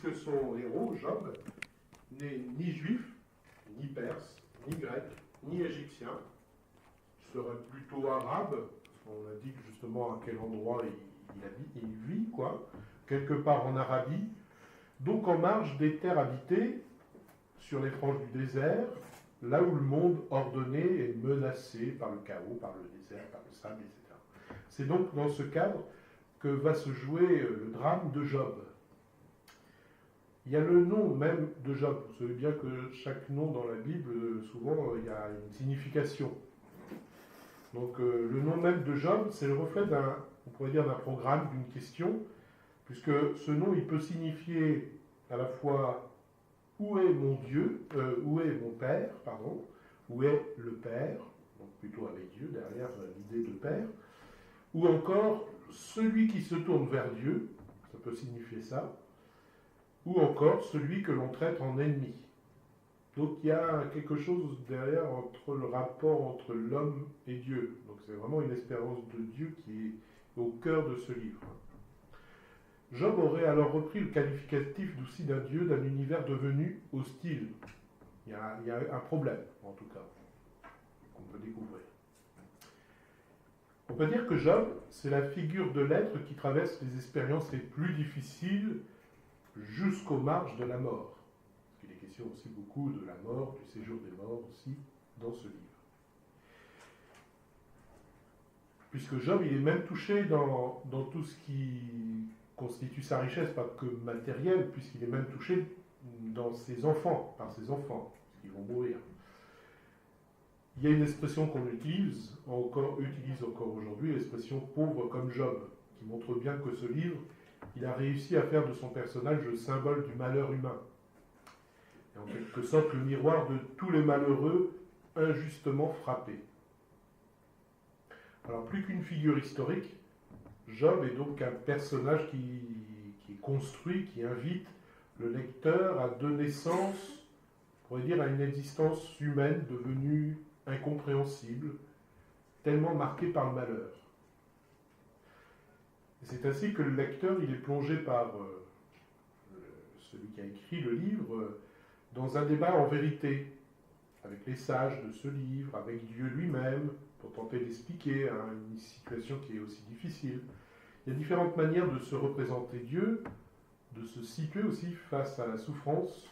puisque son héros, Job, n'est ni juif, ni perse, ni grec, ni égyptien. Il serait plutôt arabe, parce qu'on indique justement à quel endroit il vit, quoi, quelque part en Arabie, donc en marge des terres habitées, sur les franges du désert, là où le monde ordonné est menacé par le chaos, par le désert, par le sable, etc. C'est donc dans ce cadre que va se jouer le drame de Job. Il y a le nom même de Job. Vous savez bien que chaque nom dans la Bible, souvent, il y a une signification. Donc le nom même de Job, c'est le reflet on pourrait dire d'un programme, d'une question, puisque ce nom, il peut signifier à la fois où est mon Dieu, où est mon Père, pardon, où est le Père, donc plutôt avec Dieu derrière l'idée de Père, ou encore celui qui se tourne vers Dieu, ça peut signifier ça, ou encore celui que l'on traite en ennemi. Donc il y a quelque chose derrière entre le rapport entre l'homme et Dieu. Donc c'est vraiment une espérance de Dieu qui est au cœur de ce livre. Job aurait alors repris le qualificatif d'aussi d'un Dieu, d'un univers devenu hostile. Il y a un problème, en tout cas, qu'on peut découvrir. On peut dire que Job, c'est la figure de l'être qui traverse les expériences les plus difficiles jusqu'aux marges de la mort. Parce qu'il est question aussi beaucoup de la mort, du séjour des morts aussi, dans ce livre. Puisque Job, il est même touché dans tout ce qui constitue sa richesse, pas que matérielle, puisqu'il est même touché dans ses enfants, par ses enfants, qui vont mourir. Il y a une expression qu'on utilise encore aujourd'hui, l'expression pauvre comme Job, qui montre bien que ce livre, il a réussi à faire de son personnage le symbole du malheur humain. Et en quelque sorte le miroir de tous les malheureux injustement frappés. Alors plus qu'une figure historique, Job est donc un personnage qui est construit, qui invite le lecteur à donner sens, on pourrait dire, à une existence humaine devenue incompréhensible, tellement marquée par le malheur. Et c'est ainsi que le lecteur il est plongé par celui qui a écrit le livre dans un débat en vérité, avec les sages de ce livre, avec Dieu lui-même, pour tenter d'expliquer une situation qui est aussi difficile. Il y a différentes manières de se représenter Dieu, de se situer aussi face à la souffrance,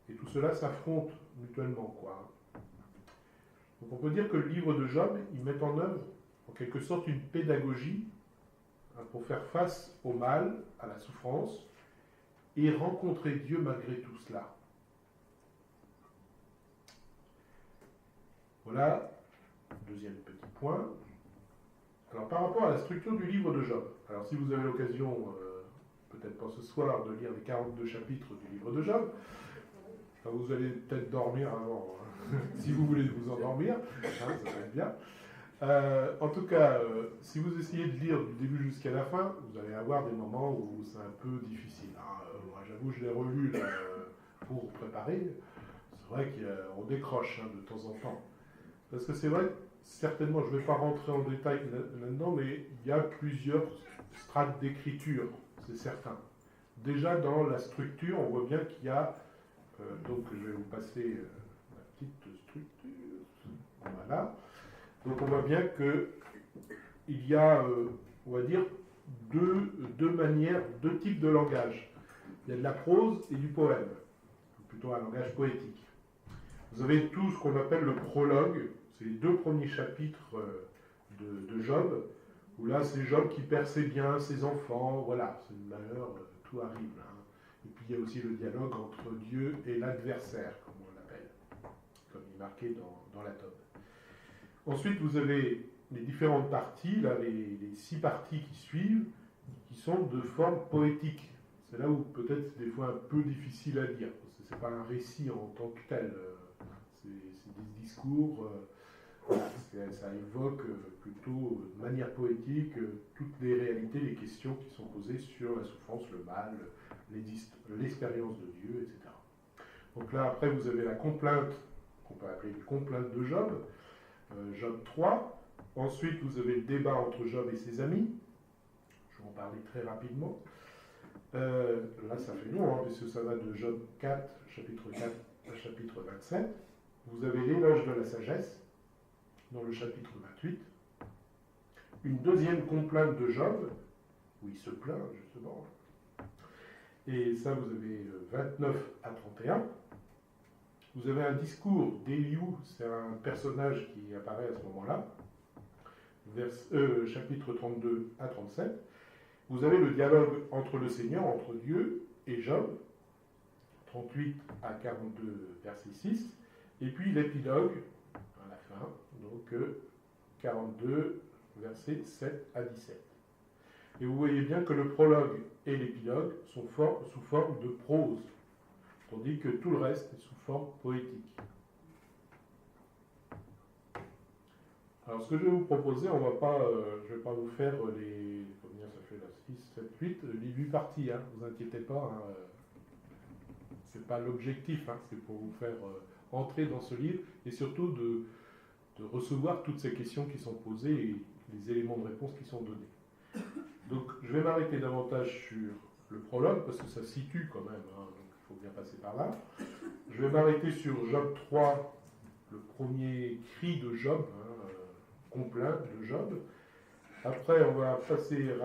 et tout cela s'affronte mutuellement, quoi. Donc on peut dire que le livre de Job, il met en œuvre, en quelque sorte, une pédagogie pour faire face au mal, à la souffrance, et rencontrer Dieu malgré tout cela. Voilà, deuxième petit point. Alors par rapport à la structure du livre de Job, alors si vous avez l'occasion, peut-être pas ce soir, de lire les 42 chapitres du livre de Job, vous allez peut-être dormir avant, hein, si vous voulez vous endormir, hein, ça va être bien. En tout cas, si vous essayez de lire du début jusqu'à la fin, vous allez avoir des moments où c'est un peu difficile. Moi j'avoue, je l'ai relu là, pour préparer, c'est vrai qu'on décroche de temps en temps. Parce que c'est vrai, certainement, je ne vais pas rentrer en détail là-dedans, mais il y a plusieurs strates d'écriture, c'est certain. Déjà dans la structure, on voit bien qu'il y a, donc je vais vous passer ma petite structure, voilà. Donc on voit bien qu'il y a, on va dire, deux manières, deux types de langage. Il y a de la prose et du poème, plutôt un langage poétique. Vous avez tout ce qu'on appelle le prologue, c'est les 2 premiers chapitres de Job, où là c'est Job qui perd ses biens, ses enfants, voilà, c'est le malheur, tout arrive. Hein. Et puis il y a aussi le dialogue entre Dieu et l'adversaire, comme on l'appelle, comme il est marqué dans la Tob. Ensuite vous avez les différentes parties, là les 6 parties qui suivent, qui sont de forme poétique. C'est là où peut-être c'est des fois un peu difficile à lire, parce que c'est pas un récit en tant que tel. C'est des discours, ça évoque plutôt de manière poétique toutes les réalités, les questions qui sont posées sur la souffrance, le mal, l'expérience de Dieu, etc. Donc là, après, vous avez la complainte, qu'on peut appeler une complainte de Job, Job 3. Ensuite, vous avez le débat entre Job et ses amis. Je vais en parler très rapidement. Là, ça fait long, puisque ça va de Job 4, chapitre 4 à chapitre 27. Vous avez l'éloge de la sagesse, dans le chapitre 28. Une deuxième complainte de Job, où il se plaint, justement. Et ça, vous avez 29 à 31. Vous avez un discours d'Éliou, c'est un personnage qui apparaît à ce moment-là, chapitre 32 à 37. Vous avez le dialogue entre le Seigneur, entre Dieu et Job, 38 à 42, verset 6. Et puis l'épilogue, à la fin, donc 42, versets 7 à 17. Et vous voyez bien que le prologue et l'épilogue sont sous forme de prose, tandis que tout le reste est sous forme poétique. Alors ce que je vais vous proposer, je ne vais pas vous faire les... Combien ça fait là 6, 7, 8, les 8 parties, hein, vous inquiétez pas. Hein, c'est pas l'objectif, hein, c'est pour vous faire entrer dans ce livre et surtout de recevoir toutes ces questions qui sont posées et les éléments de réponse qui sont donnés. Donc je vais m'arrêter davantage sur le prologue parce que ça se situe quand même, hein, donc il faut bien passer par là. Je vais m'arrêter sur Job 3, le premier cri de Job, hein, complaint de Job. Après on va passer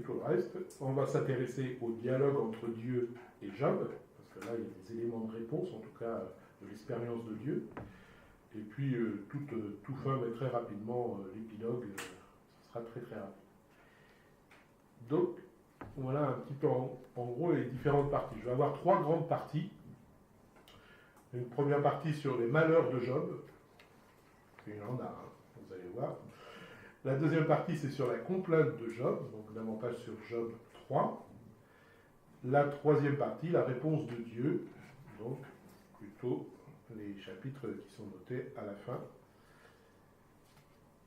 tout le reste. On va s'intéresser au dialogue entre Dieu et Job, parce que là il y a des éléments de réponse, en tout cas de l'expérience de Dieu. Et puis tout fin, mais très rapidement, l'épilogue, ce sera très très rapide. Donc, voilà un petit peu en gros les différentes parties. Je vais avoir 3 grandes parties. Une première partie sur les malheurs de Job. Il y en a, hein, vous allez voir. La deuxième partie, c'est sur la complainte de Job, donc davantage sur Job 3. La troisième partie, la réponse de Dieu, donc plutôt les chapitres qui sont notés à la fin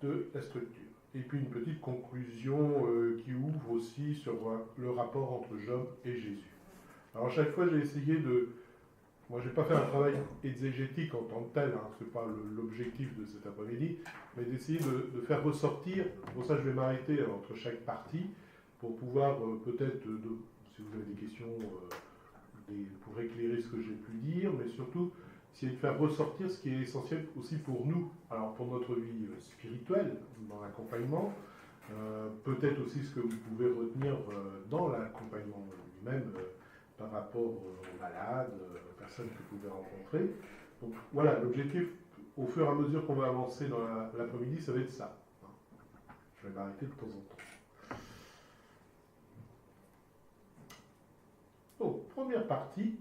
de la structure. Et puis une petite conclusion qui ouvre aussi sur le rapport entre Job et Jésus. Alors à chaque fois j'ai essayé de... Moi je n'ai pas fait un travail exégétique en tant que tel, hein, ce n'est pas l'objectif de cet après-midi, mais d'essayer de faire ressortir, pour ça je vais m'arrêter entre chaque partie, pour pouvoir peut-être, si vous avez des questions, pour éclairer ce que j'ai pu dire, mais surtout essayer de faire ressortir ce qui est essentiel aussi pour nous, alors pour notre vie spirituelle, dans l'accompagnement, peut-être aussi ce que vous pouvez retenir dans l'accompagnement lui-même par rapport aux malades, aux personnes que vous pouvez rencontrer. Donc voilà, l'objectif, au fur et à mesure qu'on va avancer dans l'après-midi, ça va être ça. Je vais m'arrêter de temps en temps. Donc, première partie,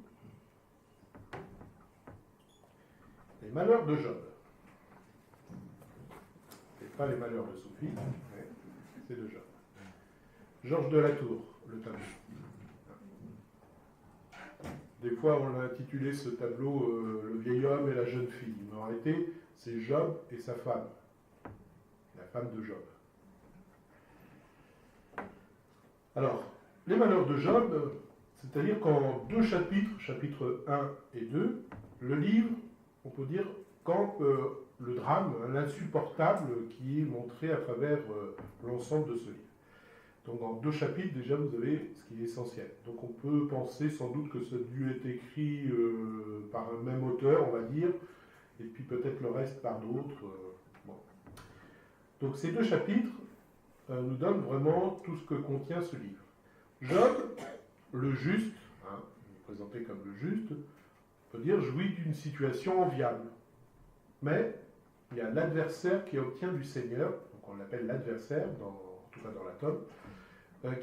les malheurs de Job. C'est pas les malheurs de Sophie, mais c'est de Job. Georges de la Tour, le tableau. Des fois, on a intitulé ce tableau Le vieil homme et la jeune fille. Mais en réalité, c'est Job et sa femme, la femme de Job. Alors, les malheurs de Job, c'est-à-dire qu'en 2 chapitres, chapitres 1 et 2, le livre, on peut dire, campe le drame, l'insupportable qui est montré à travers l'ensemble de ce livre. Donc en 2 chapitres, déjà, vous avez ce qui est essentiel. Donc on peut penser sans doute que ce dû être écrit par un même auteur, on va dire, et puis peut-être le reste par d'autres. Bon. Donc ces 2 chapitres nous donnent vraiment tout ce que contient ce livre. Job, le juste, hein, présenté comme le juste, on peut dire jouit d'une situation enviable. Mais il y a l'adversaire qui obtient du Seigneur, donc on l'appelle l'adversaire, en tout cas dans la tome,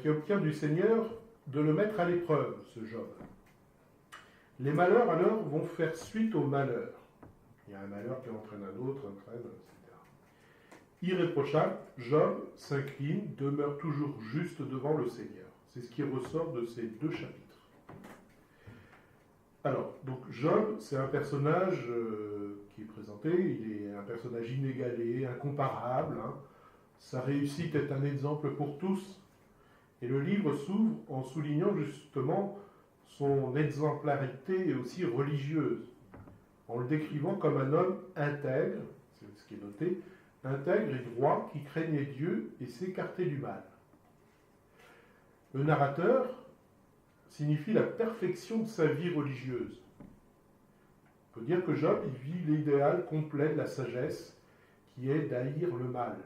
qui obtient du Seigneur de le mettre à l'épreuve, ce Job. Les malheurs, alors, vont faire suite aux malheurs. Il y a un malheur qui entraîne un autre, etc. Irréprochable, Job s'incline, demeure toujours juste devant le Seigneur. C'est ce qui ressort de ces 2 chapitres. Alors, donc Job, c'est un personnage qui est présenté, il est un personnage inégalé, incomparable. Hein. Sa réussite est un exemple pour tous. Et le livre s'ouvre en soulignant justement son exemplarité et aussi religieuse, en le décrivant comme un homme intègre, c'est ce qui est noté, intègre et droit, qui craignait Dieu et s'écartait du mal. Le narrateur signifie la perfection de sa vie religieuse. On peut dire que Job, il vit l'idéal complet de la sagesse, qui est d'haïr le mal.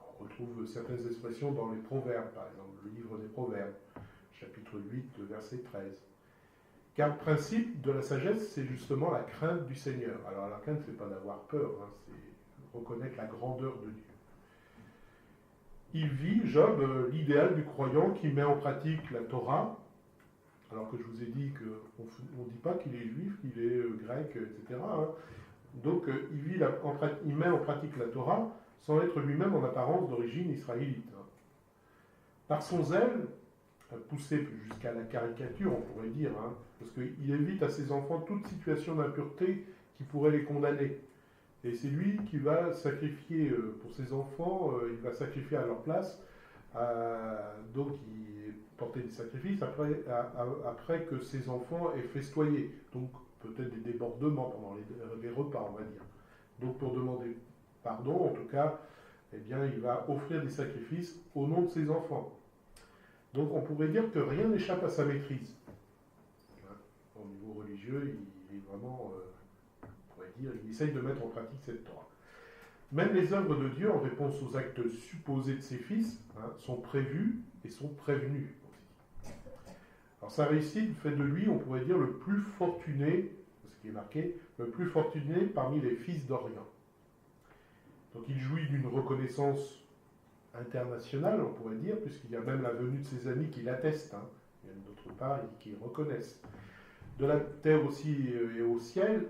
On retrouve certaines expressions dans les Proverbes, par exemple, le livre des Proverbes, chapitre 8, verset 13. Car le principe de la sagesse, c'est justement la crainte du Seigneur. Alors la crainte, c'est pas d'avoir peur, hein, c'est reconnaître la grandeur de Dieu. Il vit, Job, l'idéal du croyant qui met en pratique la Torah, alors que je vous ai dit qu'on ne dit pas qu'il est juif, qu'il est grec, etc. Hein. Donc il met en pratique la Torah sans être lui-même en apparence d'origine israélite. Hein. Par son zèle, poussé jusqu'à la caricature, on pourrait dire, hein, parce qu'il évite à ses enfants toute situation d'impureté qui pourrait les condamner. Et c'est lui qui va sacrifier pour ses enfants, il va sacrifier à leur place, donc il portait des sacrifices après que ses enfants aient festoyé, donc peut-être des débordements pendant les repas, on va dire. Donc pour demander pardon, en tout cas, eh bien, il va offrir des sacrifices au nom de ses enfants. Donc on pourrait dire que rien n'échappe à sa maîtrise. Au niveau religieux, il est vraiment, on pourrait dire, il essaye de mettre en pratique cette Torah. Même les œuvres de Dieu, en réponse aux actes supposés de ses fils, sont prévues et sont prévenues. Alors sa réussite fait de lui, on pourrait dire, le plus fortuné, ce qui est marqué, le plus fortuné parmi les fils d'Orient. Donc il jouit d'une reconnaissance internationale, on pourrait dire, puisqu'il y a même la venue de ses amis qui l'attestent, hein, et d'autre part, qui reconnaissent. De la terre aussi et au ciel,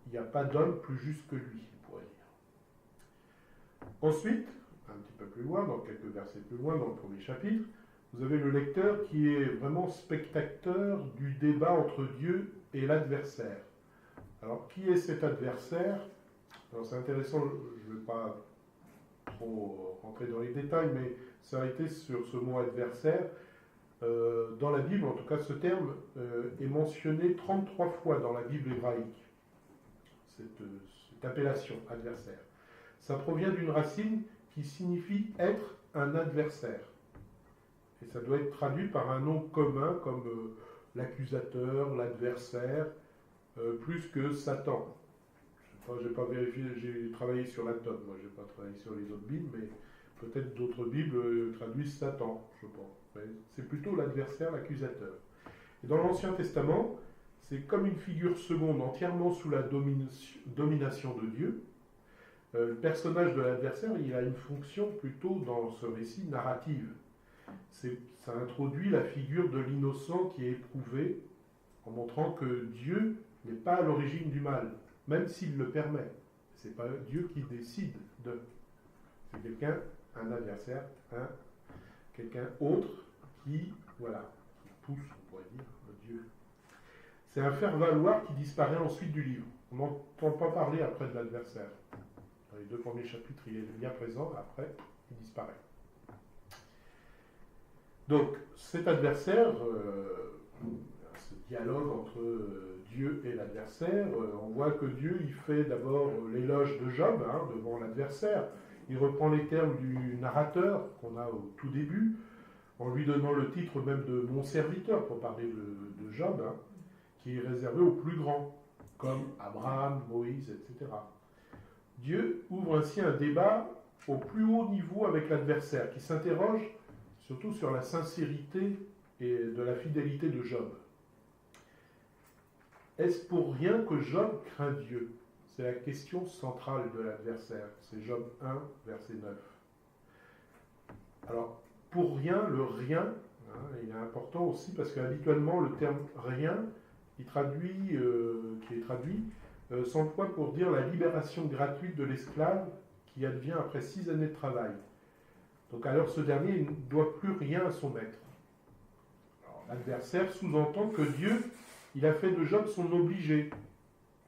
il n'y a pas d'homme plus juste que lui, on pourrait dire. Ensuite, un petit peu plus loin, dans quelques versets plus loin, dans le premier chapitre, vous avez le lecteur qui est vraiment spectateur du débat entre Dieu et l'adversaire. Alors, qui est cet adversaire? Alors, c'est intéressant, je ne vais pas trop rentrer dans les détails, mais s'arrêter sur ce mot adversaire. Dans la Bible, en tout cas, ce terme est mentionné 33 fois dans la Bible hébraïque, cette appellation, adversaire. Ça provient d'une racine qui signifie être un adversaire. Et ça doit être traduit par un nom commun comme l'accusateur, l'adversaire, plus que Satan. Je n'ai pas vérifié, j'ai travaillé sur la Tob, moi je n'ai pas travaillé sur les autres Bibles, mais peut-être d'autres Bibles traduisent Satan, je pense. Mais c'est plutôt l'adversaire, l'accusateur. Et dans l'Ancien Testament, c'est comme une figure seconde entièrement sous la domination de Dieu. Le personnage de l'adversaire, il a une fonction plutôt dans ce récit narrative. Ça introduit la figure de l'innocent qui est éprouvé en montrant que Dieu n'est pas à l'origine du mal, même s'il le permet. Ce n'est pas Dieu qui décide de. C'est quelqu'un, un adversaire, quelqu'un autre qui pousse, on pourrait dire, Dieu. C'est un faire-valoir qui disparaît ensuite du livre. On n'entend pas parler après de l'adversaire. Dans les 2 premiers chapitres, il est bien présent, après, il disparaît. Donc, cet adversaire, ce dialogue entre Dieu et l'adversaire, on voit que Dieu, il fait d'abord l'éloge de Job devant l'adversaire. Il reprend les termes du narrateur qu'on a au tout début, en lui donnant le titre même de mon serviteur, pour parler de Job, qui est réservé aux plus grands, comme Abraham, Moïse, etc. Dieu ouvre ainsi un débat au plus haut niveau avec l'adversaire, qui s'interroge surtout sur la sincérité et de la fidélité de Job. Est-ce pour rien que Job craint Dieu? C'est la question centrale de l'adversaire. C'est Job 1, verset 9. Alors, pour rien, le rien, il est important aussi parce qu'habituellement, le terme rien, qui est traduit, s'emploie pour dire la libération gratuite de l'esclave qui advient après 6 années de travail. Donc alors ce dernier ne doit plus rien à son maître. Alors, l'adversaire sous-entend que Dieu, il a fait de Job son obligé,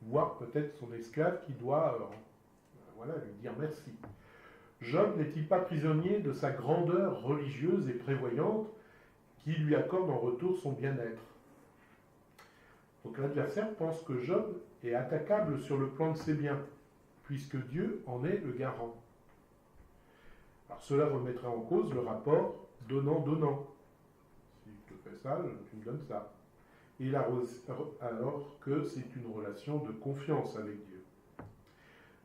voire peut-être son esclave qui doit lui dire merci. Job n'est-il pas prisonnier de sa grandeur religieuse et prévoyante qui lui accorde en retour son bien-être? Donc l'adversaire pense que Job est attaquable sur le plan de ses biens, puisque Dieu en est le garant. Alors cela remettrait en cause le rapport donnant-donnant. Si fais ça, tu me donnes ça. Et alors que c'est une relation de confiance avec Dieu.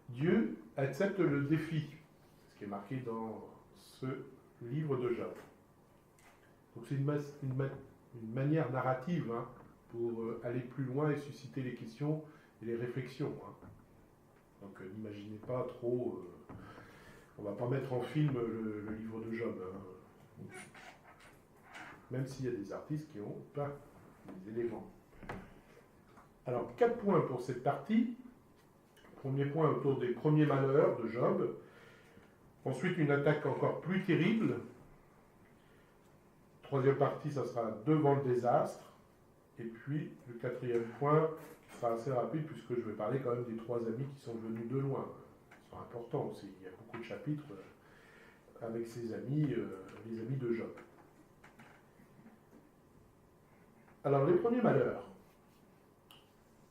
Dieu accepte le défi, ce qui est marqué dans ce livre de Job. Donc c'est une manière narrative pour aller plus loin et susciter les questions et les réflexions. Donc n'imaginez pas trop, on ne va pas mettre en film le livre de Job, même s'il y a des artistes qui ont pas les éléments. Alors 4 points pour cette partie. Premier point autour des premiers malheurs de Job. Ensuite, une attaque encore plus terrible. Troisième partie, ça sera devant le désastre. Et puis, le 4e point sera assez rapide puisque je vais parler quand même des 3 amis qui sont venus de loin. Ils sont importants aussi. Il y a beaucoup de chapitres avec ses amis, les amis de Job. Alors, les premiers malheurs.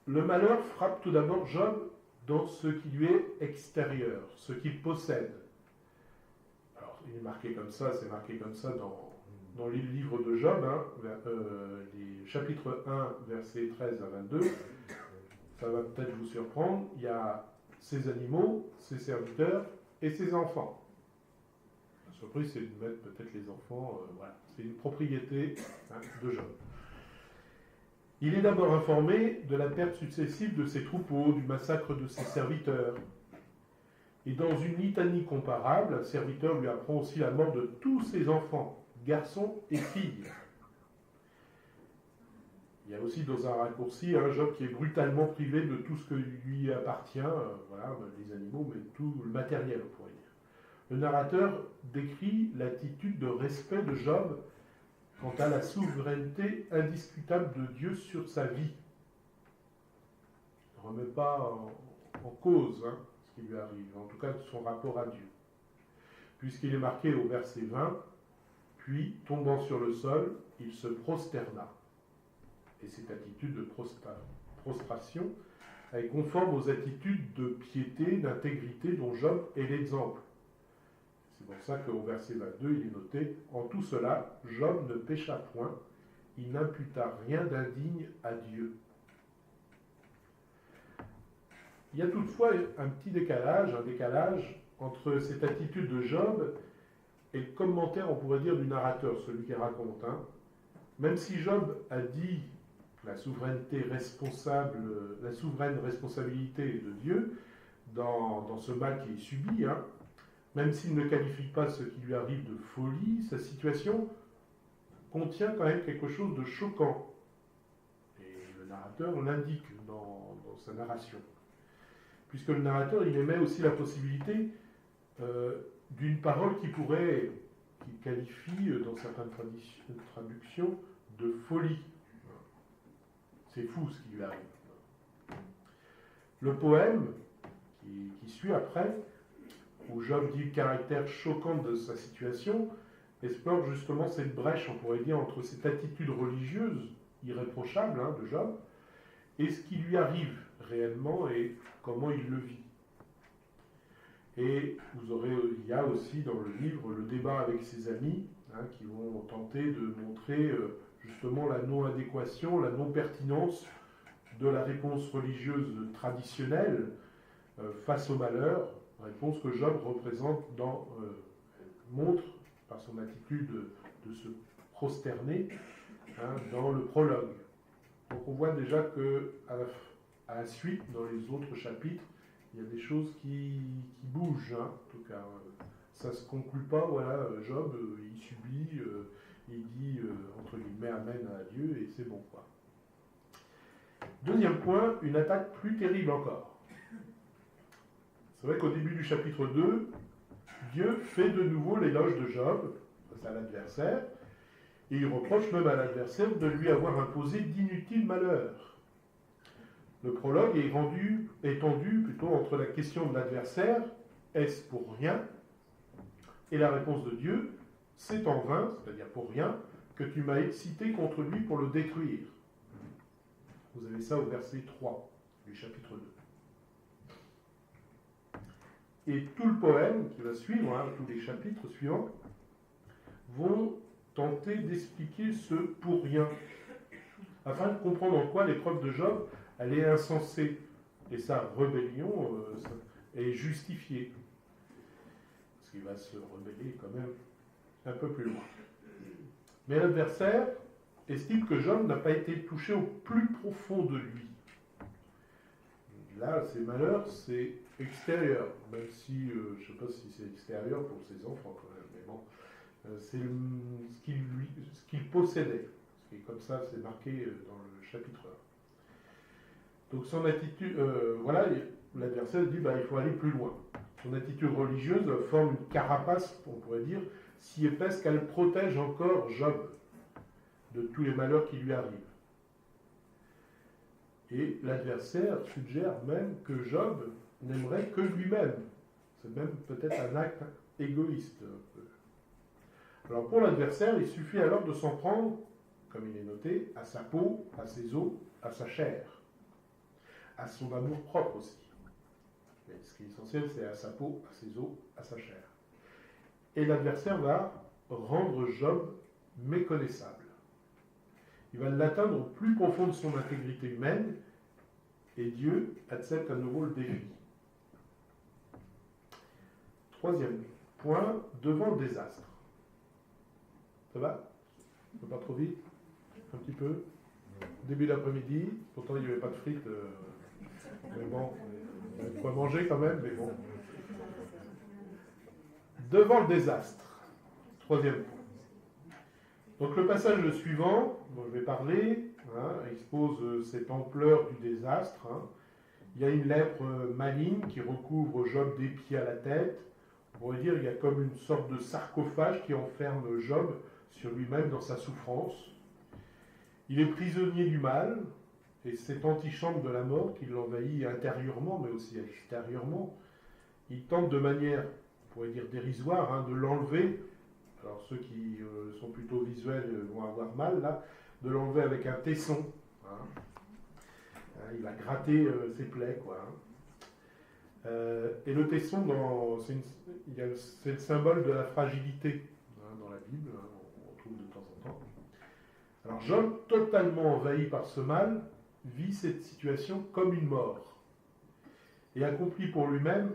Le malheur frappe tout d'abord Job dans ce qui lui est extérieur, ce qu'il possède. Alors, il est marqué comme ça, c'est marqué comme ça dans les livres de Job, les chapitres 1, versets 13 à 22. Ça va peut-être vous surprendre. Il y a ses animaux, ses serviteurs et ses enfants. La surprise, c'est de mettre peut-être les enfants, voilà. C'est une propriété de Job. Il est d'abord informé de la perte successive de ses troupeaux, du massacre de ses serviteurs. Et dans une litanie comparable, un serviteur lui apprend aussi la mort de tous ses enfants, garçons et filles. Il y a aussi dans un raccourci Job qui est brutalement privé de tout ce que lui appartient, les animaux, mais tout le matériel, on pourrait dire. Le narrateur décrit l'attitude de respect de Job quant à la souveraineté indiscutable de Dieu sur sa vie. Il ne remet pas en cause ce qui lui arrive, en tout cas son rapport à Dieu. Puisqu'il est marqué au verset 20, puis, tombant sur le sol, il se prosterna. Et cette attitude de prostration est conforme aux attitudes de piété, d'intégrité dont Job est l'exemple. C'est pour ça qu'au verset 22, il est noté « En tout cela, Job ne pécha point, il n'imputa rien d'indigne à Dieu. » Il y a toutefois un décalage entre cette attitude de Job et le commentaire, on pourrait dire, du narrateur, celui qui raconte. Même si Job a dit la souveraine responsabilité de Dieu dans ce mal qu'il subit, même s'il ne qualifie pas ce qui lui arrive de folie, sa situation contient quand même quelque chose de choquant. Et le narrateur l'indique dans sa narration. Puisque le narrateur, il émet aussi la possibilité d'une parole qu'il qualifie dans certaines traductions de folie. C'est fou ce qui lui arrive. Le poème qui suit après, où Job dit le caractère choquant de sa situation, explore justement cette brèche, on pourrait dire, entre cette attitude religieuse irréprochable de Job et ce qui lui arrive réellement et comment il le vit. Et il y a aussi dans le livre le débat avec ses amis qui vont tenter de montrer justement la non-adéquation, la non-pertinence de la réponse religieuse traditionnelle face au malheur, réponse que Job montre par son attitude de se prosterner dans le prologue. Donc on voit déjà que à la suite, dans les autres chapitres, il y a des choses qui bougent. En tout cas, ça ne se conclut pas, Job, il subit, il dit, entre guillemets, Amen à Dieu, et c'est bon, quoi. Deuxième point, une attaque plus terrible encore. C'est vrai qu'au début du chapitre 2, Dieu fait de nouveau l'éloge de Job face à l'adversaire, et il reproche même à l'adversaire de lui avoir imposé d'inutiles malheurs. Le prologue est tendu plutôt entre la question de l'adversaire, est-ce pour rien, et la réponse de Dieu, c'est en vain, c'est-à-dire pour rien, que tu m'as excité contre lui pour le détruire. Vous avez ça au verset 3 du chapitre 2. Et tout le poème qui va suivre, tous les chapitres suivants, vont tenter d'expliquer ce pour rien, afin de comprendre en quoi l'épreuve de Job, elle est insensée, et sa rébellion est justifiée. Parce qu'il va se rebeller quand même un peu plus loin. Mais l'adversaire estime que Job n'a pas été touché au plus profond de lui. Là, ses malheurs, c'est extérieur, même si, je ne sais pas si c'est extérieur pour ses enfants quand même, mais bon, c'est ce qu'il possédait. Et comme ça, c'est marqué dans le chapitre 1. Donc son attitude, voilà, l'adversaire dit, il faut aller plus loin. Son attitude religieuse forme une carapace, on pourrait dire, si épaisse qu'elle protège encore Job de tous les malheurs qui lui arrivent. Et l'adversaire suggère même que Job n'aimerait que lui-même. C'est même peut-être un acte égoïste. Un peu. Alors pour l'adversaire, il suffit alors de s'en prendre, comme il est noté, à sa peau, à ses os, à sa chair, à son amour propre aussi. Mais ce qui est essentiel, c'est à sa peau, à ses os, à sa chair. Et l'adversaire va rendre Job méconnaissable. Il va l'atteindre au plus profond de son intégrité humaine, et Dieu accepte à nouveau le défi. Troisième point, devant le désastre. Ça va? Pas trop vite? Un petit peu? Début d'après-midi, pourtant il n'y avait pas de frites, mais bon, il y avait quoi manger quand même, mais bon. Devant le désastre. Troisième point. Donc le passage suivant, dont je vais parler, expose cette ampleur du désastre. Il y a une lèpre maligne qui recouvre Job des pieds à la tête. On pourrait dire qu'il y a comme une sorte de sarcophage qui enferme Job sur lui-même dans sa souffrance. Il est prisonnier du mal, et cette antichambre de la mort qui l'envahit intérieurement, mais aussi extérieurement, il tente de manière, on pourrait dire dérisoire, de l'enlever. Alors ceux qui sont plutôt visuels vont avoir mal, là, de l'enlever avec un tesson. Il va gratter ses plaies, quoi. Et le tesson, c'est le symbole de la fragilité dans la Bible, on retrouve de temps en temps. Alors Job, totalement envahi par ce mal, vit cette situation comme une mort. Et accomplit pour lui-même,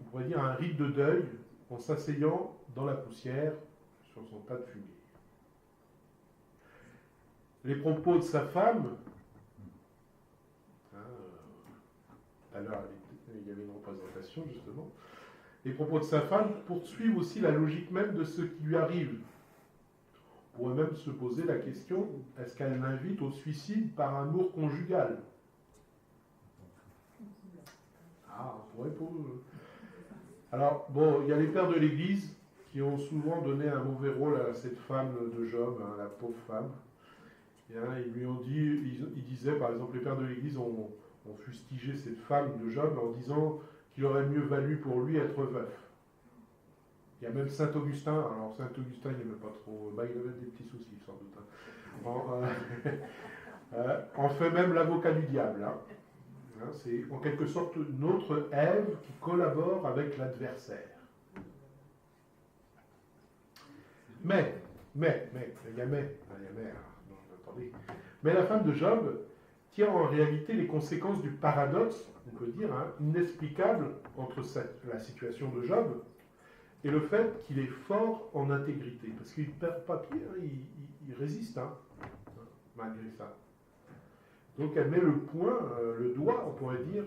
on pourrait dire, un rite de deuil en s'asseyant dans la poussière sur son tas de fumier. Les propos de sa femme, tout à l'heure il y avait une représentation justement, les propos de sa femme poursuivent aussi la logique même de ce qui lui arrive. On pourrait même se poser la question, est-ce qu'elle l'invite au suicide par amour conjugal? On pourrait poser. Alors, bon, il y a les pères de l'Église qui ont souvent donné un mauvais rôle à cette femme de Job, la pauvre femme. Et, ils lui ont dit, ils disaient, par exemple, les pères de l'Église ont fustigé cette femme de Job en disant qu'il aurait mieux valu pour lui être veuf. Il y a même Saint Augustin, alors Saint Augustin il n'aimait pas trop, il avait des petits soucis sans doute. En fait même l'avocat du diable. C'est en quelque sorte notre Ève qui collabore avec l'adversaire. Mais, il y a mais, attendez. Mais la femme de Job tire en réalité les conséquences du paradoxe, on peut dire, inexplicable entre la situation de Job et le fait qu'il est fort en intégrité. Parce qu'il ne perd pas pied, il résiste, malgré ça. Donc elle met le doigt, on pourrait dire,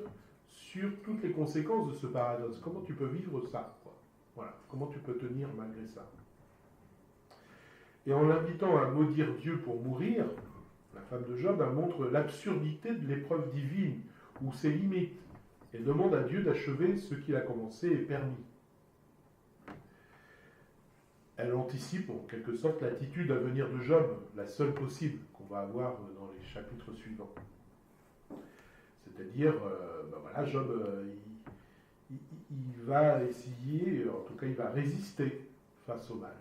sur toutes les conséquences de ce paradoxe. Comment tu peux vivre ça, quoi. Voilà. Comment tu peux tenir malgré ça. Et en l'invitant à maudire Dieu pour mourir, la femme de Job montre l'absurdité de l'épreuve divine, ou ses limites, et demande à Dieu d'achever ce qu'il a commencé et permis. Elle anticipe en quelque sorte l'attitude à venir de Job, la seule possible qu'on va avoir dans les chapitres suivants. C'est-à-dire, Job, il va essayer, en tout cas il va résister face au mal.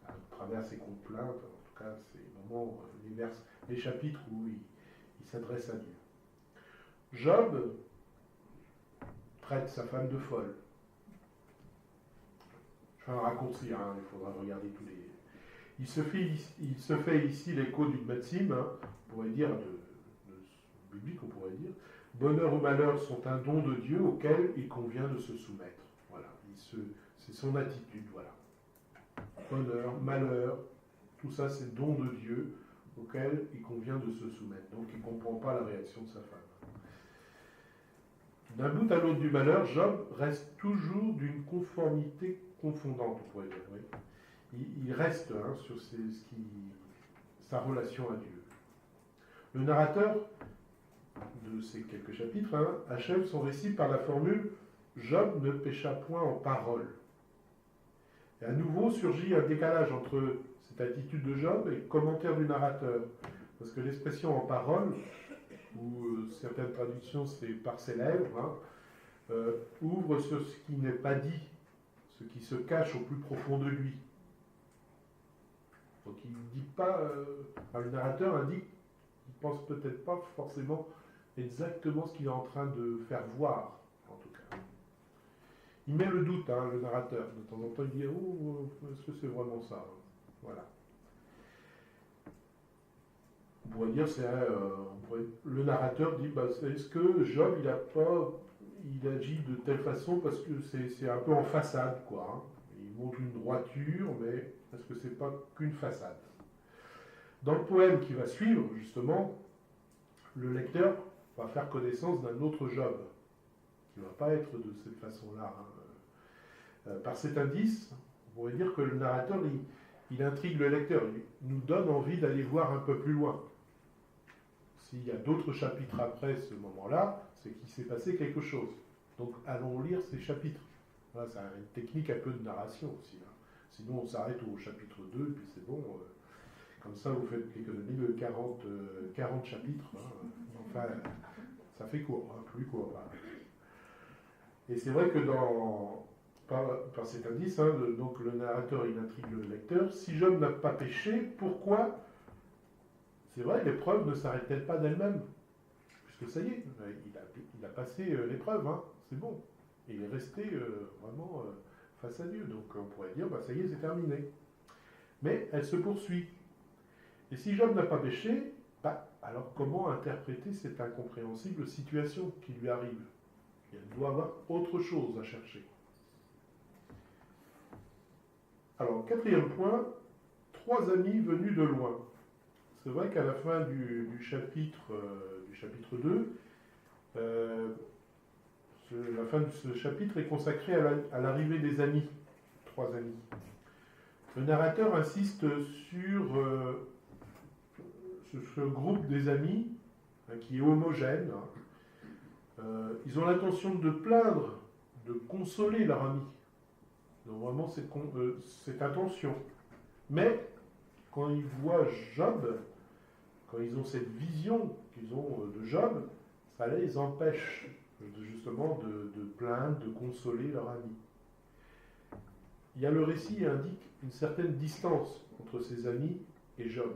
À travers ses complaintes, en tout cas ces moments, les chapitres où il s'adresse à Dieu. Job traite sa femme de folle. Je fais un raccourci, il faudra regarder tous les... Il se fait ici l'écho d'une maxime, hein, on pourrait dire, de biblique, on pourrait dire. Bonheur ou malheur sont un don de Dieu auquel il convient de se soumettre. Voilà, c'est son attitude, voilà. Bonheur, malheur, tout ça c'est don de Dieu auquel il convient de se soumettre. Donc il ne comprend pas la réaction de sa femme. D'un bout à l'autre du malheur, Job reste toujours d'une conformité confondante, on pourrait dire. Oui. Il reste hein, sur sa relation à Dieu. Le narrateur de ces quelques chapitres hein, achève son récit par la formule « Job ne pécha point en parole ». Et à nouveau surgit un décalage entre cette attitude de Job et le commentaire du narrateur. Parce que l'expression en parole, ou certaines traductions c'est par ses lèvres, hein, ouvre sur ce qui n'est pas dit, ce qui se cache au plus profond de lui. Donc il ne dit pas, le narrateur indique qu'il ne pense peut-être pas forcément exactement ce qu'il est en train de faire voir, en tout cas. Il met le doute, hein, le narrateur. De temps en temps, il dit « Oh, est-ce que c'est vraiment ça ?» Voilà. On pourrait dire, le narrateur dit bah, est-ce que Job, il agit de telle façon parce que c'est un peu en façade, quoi. Hein. Il montre une droiture, mais est-ce que c'est pas qu'une façade? Dans le poème qui va suivre, justement, le lecteur va faire connaissance d'un autre Job, qui ne va pas être de cette façon-là. Hein. Par cet indice, on pourrait dire que le narrateur, il intrigue le lecteur, il nous donne envie d'aller voir un peu plus loin. S'il y a d'autres chapitres après ce moment-là, c'est qu'il s'est passé quelque chose. Donc allons lire ces chapitres. Voilà, c'est une technique un peu de narration aussi. Hein. Sinon on s'arrête au chapitre 2, et puis c'est bon. Comme ça vous faites l'économie de 40 chapitres. Hein. Enfin, ça fait court, hein, plus court. Hein. Et c'est vrai que par cet indice, hein, donc le narrateur il intrigue le lecteur. Si Job n'a pas péché, pourquoi? C'est vrai, l'épreuve ne s'arrête-t-elle pas d'elle-même? Puisque ça y est, il a passé l'épreuve, hein, c'est bon. Et il est resté vraiment face à Dieu. Donc on pourrait dire, bah, ça y est, c'est terminé. Mais elle se poursuit. Et si Job n'a pas péché, bah, alors comment interpréter cette incompréhensible situation qui lui arrive? Il doit avoir autre chose à chercher. Alors, quatrième point, 3 amis venus de loin. C'est vrai qu'à la fin du chapitre 2, la fin de ce chapitre est consacrée à l'arrivée des amis, 3 amis. Le narrateur insiste sur ce groupe des amis hein, qui est homogène. Ils ont l'intention de plaindre, de consoler leur ami. Donc vraiment cette intention. Mais quand ils voient Job, quand ils ont cette vision qu'ils ont de Job, ça les empêche justement de plaindre, de consoler leur ami. Il y a le récit qui indique une certaine distance entre ses amis et Job.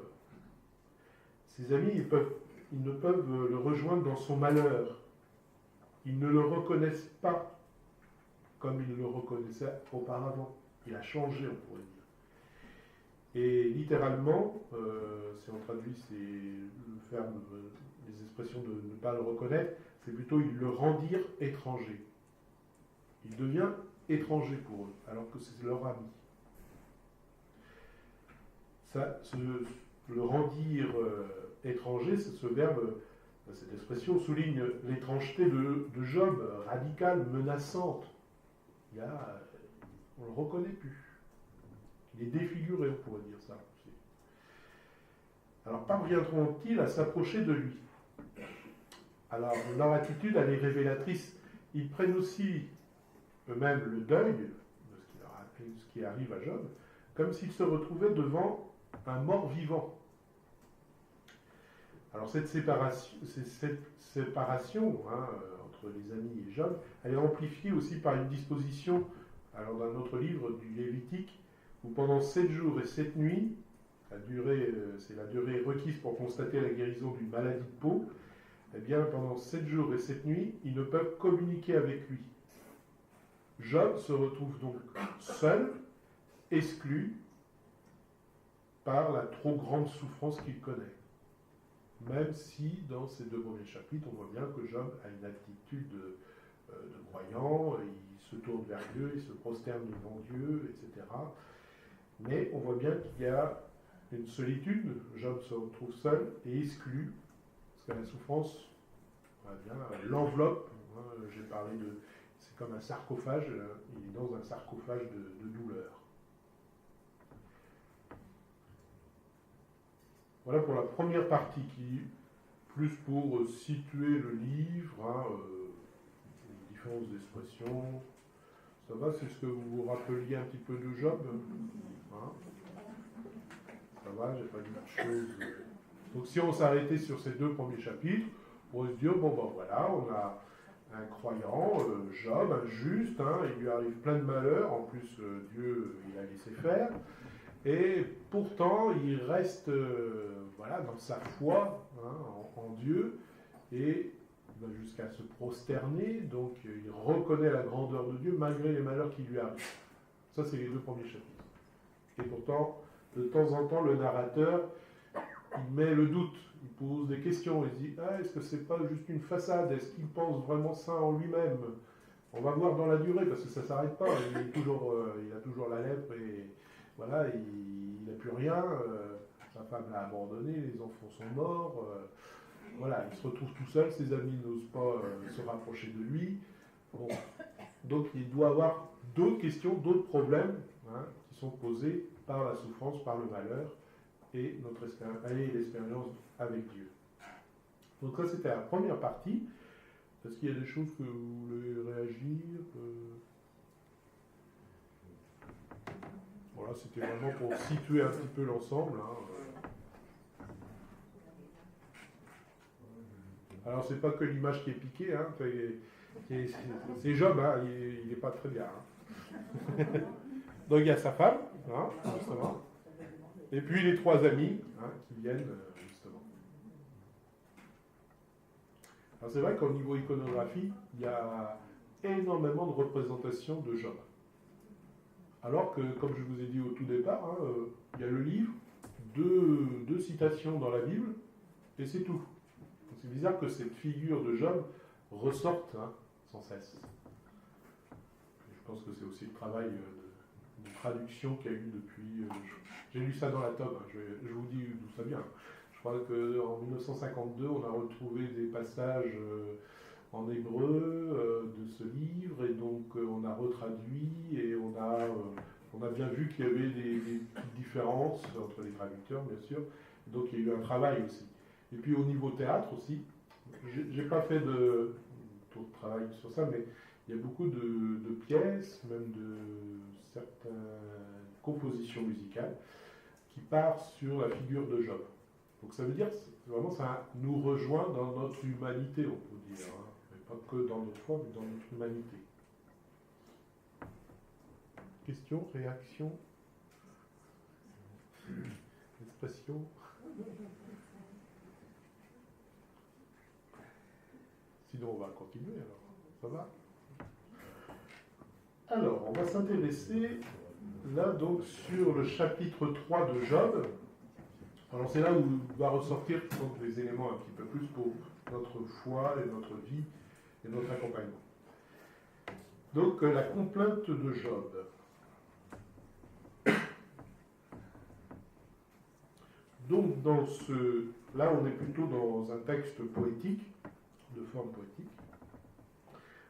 Ses amis, ils ne peuvent le rejoindre dans son malheur. Ils ne le reconnaissent pas comme ils le reconnaissaient auparavant. Il a changé, on pourrait dire. Et littéralement, si on traduit les expressions de ne pas le reconnaître, c'est plutôt ils le rendirent étranger. Il devient étranger pour eux, alors que c'est leur ami. Le rendir étranger, c'est ce verbe, cette expression souligne l'étrangeté de Job, radicale, menaçante. On ne le reconnaît plus. Il est défiguré, on pourrait dire ça aussi. Alors, parviendront-ils à s'approcher de lui? Alors, leur attitude, elle est révélatrice. Ils prennent aussi eux-mêmes le deuil de ce qui arrive à Job, comme s'ils se retrouvaient devant un mort vivant. Alors, cette séparation hein, entre les amis et Job, elle est amplifiée aussi par une disposition, alors dans notre livre du Lévitique, où pendant 7 jours et 7 nuits, c'est la durée requise pour constater la guérison d'une maladie de peau, eh bien pendant 7 jours et 7 nuits, ils ne peuvent communiquer avec lui. Job se retrouve donc seul, exclu, par la trop grande souffrance qu'il connaît. Même si, dans ces 2 premiers chapitres, on voit bien que Job a une attitude de croyant, il se tourne vers Dieu, il se prosterne devant Dieu, etc. Mais on voit bien qu'il y a une solitude, Job se retrouve seul et exclu, parce que la souffrance, l'enveloppe, j'ai parlé de... C'est comme un sarcophage, il est dans un sarcophage de douleur. Voilà pour la première partie qui est plus pour situer le livre, les différences d'expression. Ça va, c'est ce que vous vous rappeliez un petit peu de Job, Ça va, j'ai pas dit de choses. Donc si on s'arrêtait sur ces 2 premiers chapitres, on pourrait se dire, bon ben voilà, on a un croyant, Job, un juste, il lui arrive plein de malheurs, en plus Dieu il a laissé faire, et pourtant il reste dans sa foi en Dieu, et il va jusqu'à se prosterner, donc il reconnaît la grandeur de Dieu malgré les malheurs qui lui arrivent. Ça c'est les 2 premiers chapitres. Et pourtant, de temps en temps, le narrateur, il met le doute, il pose des questions, il se dit « est-ce que c'est pas juste une façade? Est-ce qu'il pense vraiment ça en lui-même ?» On va voir dans la durée, parce que ça ne s'arrête pas, il a toujours la lèpre, et voilà, il n'a plus rien, sa femme l'a abandonné, les enfants sont morts, voilà, il se retrouve tout seul, ses amis n'osent pas se rapprocher de lui. Bon. Donc il doit avoir d'autres questions, d'autres problèmes qui sont posés par la souffrance, par le malheur et l'expérience avec Dieu. Donc ça c'était la première partie. Est-ce qu'il y a des choses que vous voulez réagir Voilà, c'était vraiment pour situer un petit peu l'ensemble. Alors c'est pas que l'image qui est piquée, c'est Job, il n'est pas très bien. Donc il y a sa femme, justement, et puis les 3 amis qui viennent, justement. Alors c'est vrai qu'au niveau iconographie, il y a énormément de représentations de Job. Alors que, comme je vous ai dit au tout départ, il y a le livre, deux citations dans la Bible, et c'est tout. C'est bizarre que cette figure de Job ressorte sans cesse. Je pense que c'est aussi le travail de traduction qu'il y a eu depuis... j'ai lu ça dans la tome, je vous dis d'où ça vient. Je crois qu'en 1952, on a retrouvé des passages en hébreu de ce livre, et donc on a retraduit, et on a bien vu qu'il y avait des petites différences entre les traducteurs, bien sûr. Donc il y a eu un travail aussi. Et puis au niveau théâtre aussi, j'ai pas fait de travail sur ça, mais il y a beaucoup de pièces, même de certaines compositions musicales, qui partent sur la figure de Job. Donc ça veut dire, vraiment, ça nous rejoint dans notre humanité, on peut dire. Mais pas que dans notre foi, mais dans notre humanité. Questions, réactions, expressions? Sinon, on va continuer, alors. Ça va? Alors, on va s'intéresser, là, donc, sur le chapitre 3 de Job. Alors, c'est là où va ressortir donc, les éléments un petit peu plus pour notre foi et notre vie et notre accompagnement. Donc, la complainte de Job. Donc, là, on est plutôt dans un texte poétique, de forme poétique.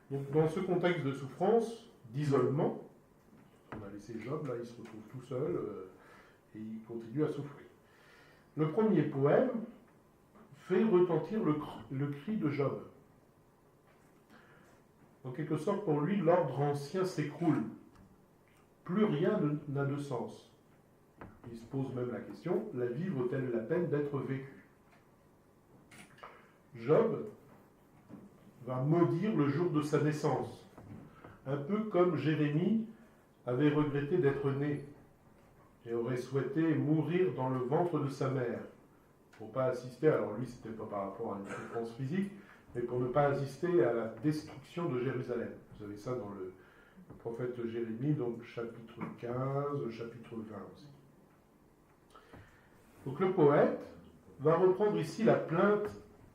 Donc, dans ce contexte de souffrance, d'isolement, on a laissé Job, là, il se retrouve tout seul et il continue à souffrir. Le premier poème fait retentir le cri de Job. En quelque sorte, pour lui, l'ordre ancien s'écroule. Plus rien n'a de sens. Il se pose même la question, la vie vaut-elle la peine d'être vécue? Job va maudire le jour de sa naissance, un peu comme Jérémie avait regretté d'être né et aurait souhaité mourir dans le ventre de sa mère, pour ne pas assister, alors lui c'était pas par rapport à une souffrance physique, mais pour ne pas assister à la destruction de Jérusalem. Vous avez ça dans le prophète Jérémie, donc chapitre 15, chapitre 20 aussi. Donc le poète va reprendre ici la plainte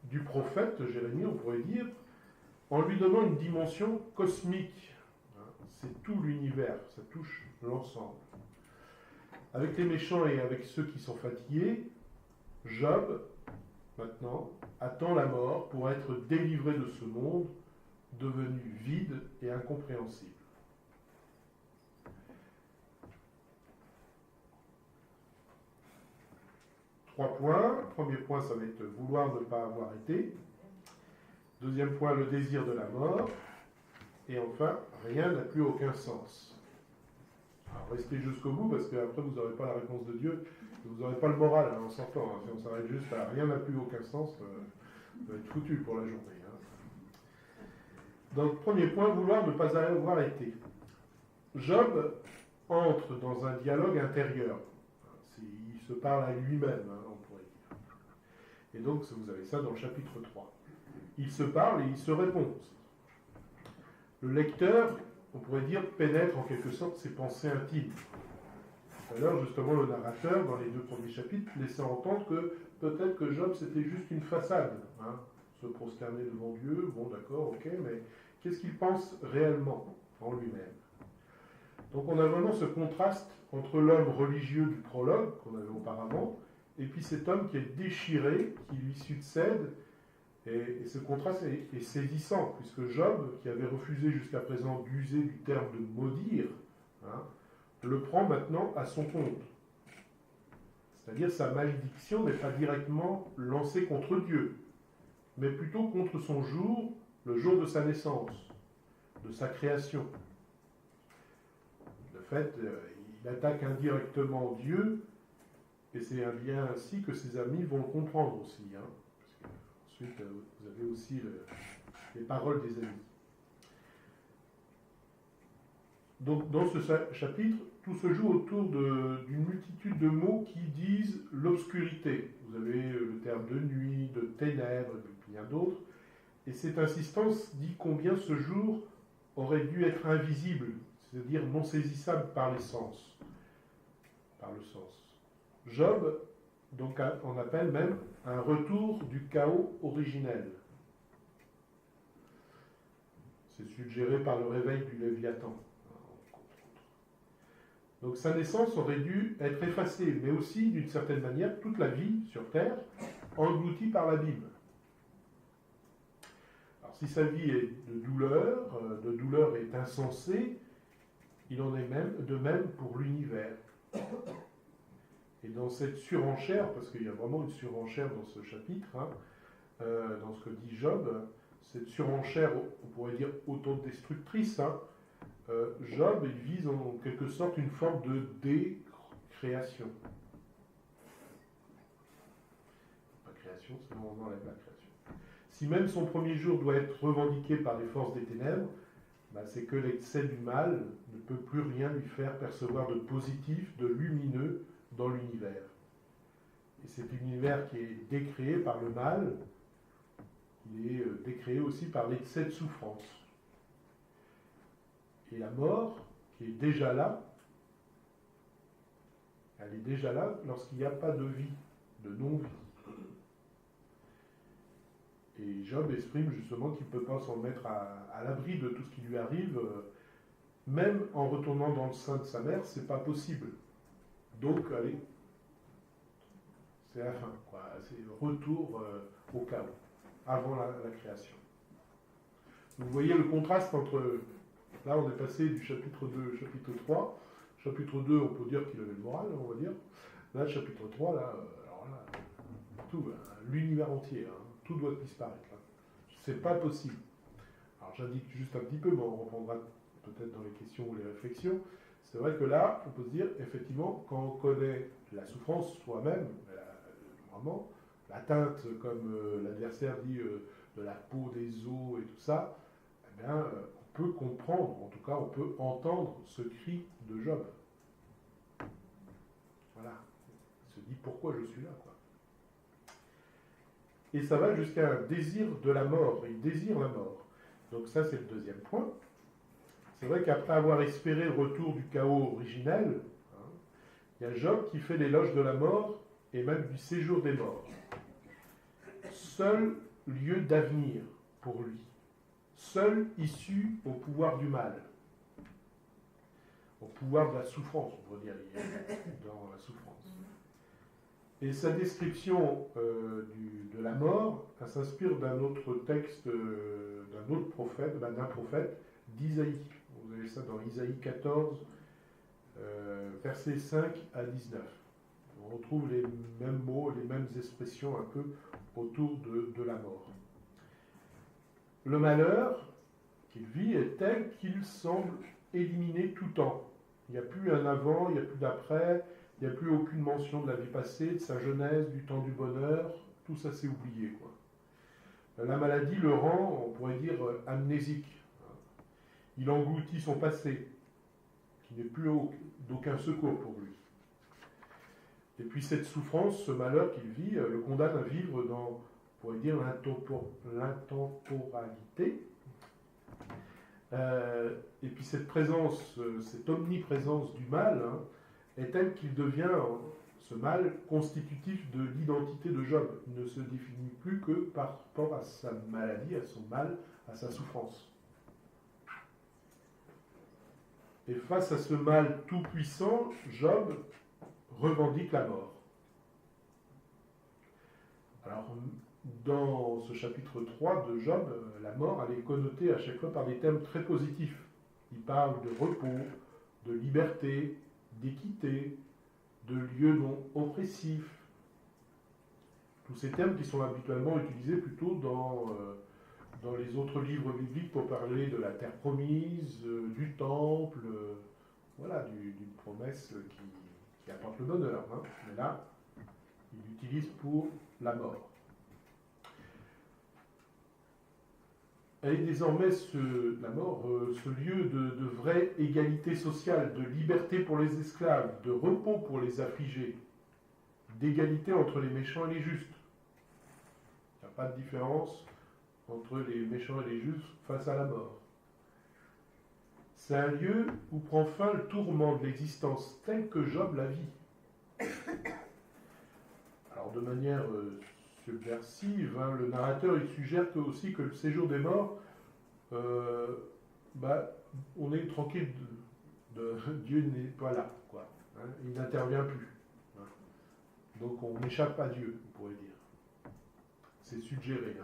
du prophète Jérémie, on pourrait dire, en lui donnant une dimension cosmique. C'est tout l'univers, ça touche l'ensemble. Avec les méchants et avec ceux qui sont fatigués, Job, maintenant, attend la mort pour être délivré de ce monde devenu vide et incompréhensible. Trois points. Premier point, ça va être vouloir ne pas avoir été. Deuxième point, le désir de la mort. Et enfin, rien n'a plus aucun sens. Alors restez jusqu'au bout, parce qu'après vous n'aurez pas la réponse de Dieu, vous n'aurez pas le moral en sortant. Si on s'arrête juste à rien n'a plus aucun sens, ça va être foutu pour la journée. Donc, premier point, vouloir ne pas avoir été. Job entre dans un dialogue intérieur. Il se parle à lui-même, on pourrait dire. Et donc, vous avez ça dans le chapitre 3. Il se parle et il se répond. Le lecteur, on pourrait dire, pénètre en quelque sorte ses pensées intimes. Tout à l'heure, justement, le narrateur, dans les 2 premiers chapitres, laissait entendre que peut-être que Job, c'était juste une façade. Se prosterner devant Dieu, bon d'accord, ok, mais qu'est-ce qu'il pense réellement en lui-même? Donc on a vraiment ce contraste entre l'homme religieux du prologue, qu'on avait auparavant, et puis cet homme qui est déchiré, qui lui succède, et ce contraste est saisissant, puisque Job, qui avait refusé jusqu'à présent d'user du terme de maudire, le prend maintenant à son compte. C'est-à-dire sa malédiction n'est pas directement lancée contre Dieu, mais plutôt contre son jour, le jour de sa naissance, de sa création. De fait, il attaque indirectement Dieu, et c'est bien ainsi que ses amis vont le comprendre aussi. Parce que ensuite, vous avez aussi les paroles des amis. Donc, dans ce chapitre, tout se joue autour d'une multitude de mots qui disent l'obscurité. Vous avez le terme de nuit, de ténèbres, et bien d'autres. Et cette insistance dit combien ce jour aurait dû être invisible, c'est-à-dire non saisissable par les sens, par le sens. Job, donc, on appelle même un retour du chaos originel. C'est suggéré par le réveil du Léviathan. Donc sa naissance aurait dû être effacée, mais aussi, d'une certaine manière, toute la vie sur Terre, engloutie par l'abîme. Alors si sa vie est de douleur est insensée, il en est même de même pour l'univers. Et dans cette surenchère, parce qu'il y a vraiment une surenchère dans ce chapitre, dans ce que dit Job, cette surenchère, on pourrait dire autodestructrice, Job, il vise en quelque sorte une forme de décréation. Pas création, sinon on enlève la création. Si même son premier jour doit être revendiqué par les forces des ténèbres, c'est que l'excès du mal ne peut plus rien lui faire percevoir de positif, de lumineux dans l'univers. Et cet univers qui est décréé par le mal, il est décréé aussi par l'excès de souffrance. Et la mort, qui est déjà là, elle est déjà là lorsqu'il n'y a pas de vie, de non-vie. Et Job exprime justement qu'il ne peut pas s'en mettre à l'abri de tout ce qui lui arrive, même en retournant dans le sein de sa mère, c'est pas possible. Donc, allez, c'est la fin, quoi. C'est le retour au chaos, avant la création. Vous voyez le contraste entre... Là, on est passé du chapitre 2 au chapitre 3. Chapitre 2, on peut dire qu'il avait le moral, on va dire. Là, le chapitre 3, alors là, tout, l'univers entier, tout doit disparaître. C'est pas possible. Alors, j'indique juste un petit peu, mais on reprendra peut-être dans les questions ou les réflexions. C'est vrai que là, on peut se dire, effectivement, quand on connaît la souffrance soi-même, vraiment, l'atteinte, comme l'adversaire dit, de la peau, des os et tout ça, eh bien, on peut comprendre, en tout cas, on peut entendre ce cri de Job. Voilà. Il se dit, pourquoi je suis là, quoi. Et ça va jusqu'à un désir de la mort. Il désire la mort. Donc ça, c'est le deuxième point. C'est vrai qu'après avoir espéré le retour du chaos originel, il y a Job qui fait l'éloge de la mort et même du séjour des morts. Seul lieu d'avenir pour lui, seule issue au pouvoir du mal, au pouvoir de la souffrance, on pourrait dire, dans la souffrance. Et sa description de la mort, elle s'inspire d'un autre texte, d'un autre prophète, d'un prophète d'Isaïe. Vous avez ça dans Isaïe 14, versets 5 à 19. On retrouve les mêmes mots, les mêmes expressions un peu autour de la mort. Le malheur qu'il vit est tel qu'il semble éliminer tout temps. Il n'y a plus un avant, il n'y a plus d'après, il n'y a plus aucune mention de la vie passée, de sa jeunesse, du temps du bonheur, tout ça c'est oublié, quoi. La maladie le rend, on pourrait dire, amnésique. Il engloutit son passé, qui n'est plus d'aucun secours pour lui. Et puis cette souffrance, ce malheur qu'il vit, le condamne à vivre dans, on pourrait dire, l'intemporalité. Et puis cette présence, cette omniprésence du mal, est telle qu'il devient, ce mal, constitutif de l'identité de Job. Il ne se définit plus que par rapport à sa maladie, à son mal, à sa souffrance. Et face à ce mal tout-puissant, Job revendique la mort. Alors, dans ce chapitre 3 de Job, la mort, elle est connotée à chaque fois par des thèmes très positifs. Il parle de repos, de liberté, d'équité, de lieux non oppressifs. Tous ces thèmes qui sont habituellement utilisés plutôt dans les autres livres bibliques pour parler de la terre promise, du temple, voilà, d'une promesse qui apporte le bonheur. Mais là, il l'utilise pour la mort. Elle est désormais, la mort, ce lieu de vraie égalité sociale, de liberté pour les esclaves, de repos pour les affligés, d'égalité entre les méchants et les justes. Il n'y a pas de différence entre les méchants et les justes face à la mort. C'est un lieu où prend fin le tourment de l'existence tel que Job la vit. Alors de manière subversive, le narrateur il suggère aussi que le séjour des morts, on est tranquille, Dieu n'est pas là, quoi. Il n'intervient plus. Donc on échappe à Dieu, on pourrait dire. C'est suggéré.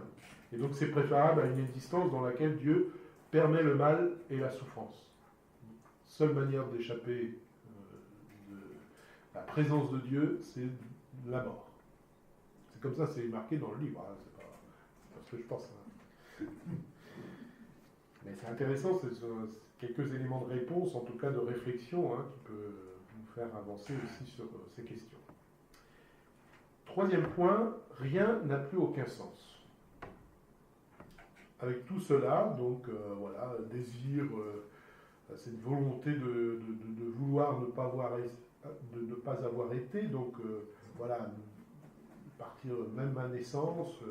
Et donc c'est préférable à une existence dans laquelle Dieu permet le mal et la souffrance. Seule manière d'échapper de la présence de Dieu, c'est la mort. C'est comme ça, c'est marqué dans le livre. C'est pas ce que je pense. Mais c'est intéressant, c'est quelques éléments de réponse, en tout cas de réflexion, qui peut nous faire avancer aussi sur ces questions. Troisième point, rien n'a plus aucun sens. Avec tout cela, donc désir, cette volonté de vouloir ne pas avoir été, donc partir même à naissance,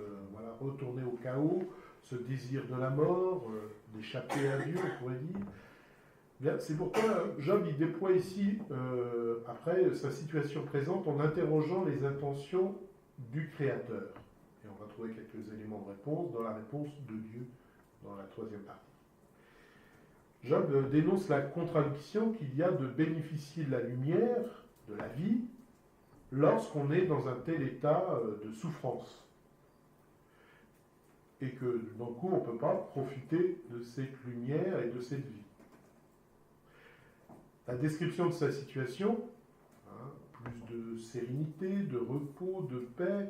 retourner au chaos, ce désir de la mort, d'échapper à Dieu, on pourrait dire. Bien, c'est pourquoi Job il déploie ici, après sa situation présente, en interrogeant les intentions du Créateur. Et on va trouver quelques éléments de réponse dans la réponse de Dieu dans la troisième partie. Job dénonce la contradiction qu'il y a de bénéficier de la lumière, de la vie, lorsqu'on est dans un tel état de souffrance. Et que, d'un coup, on ne peut pas profiter de cette lumière et de cette vie. La description de sa situation, plus de sérénité, de repos, de paix,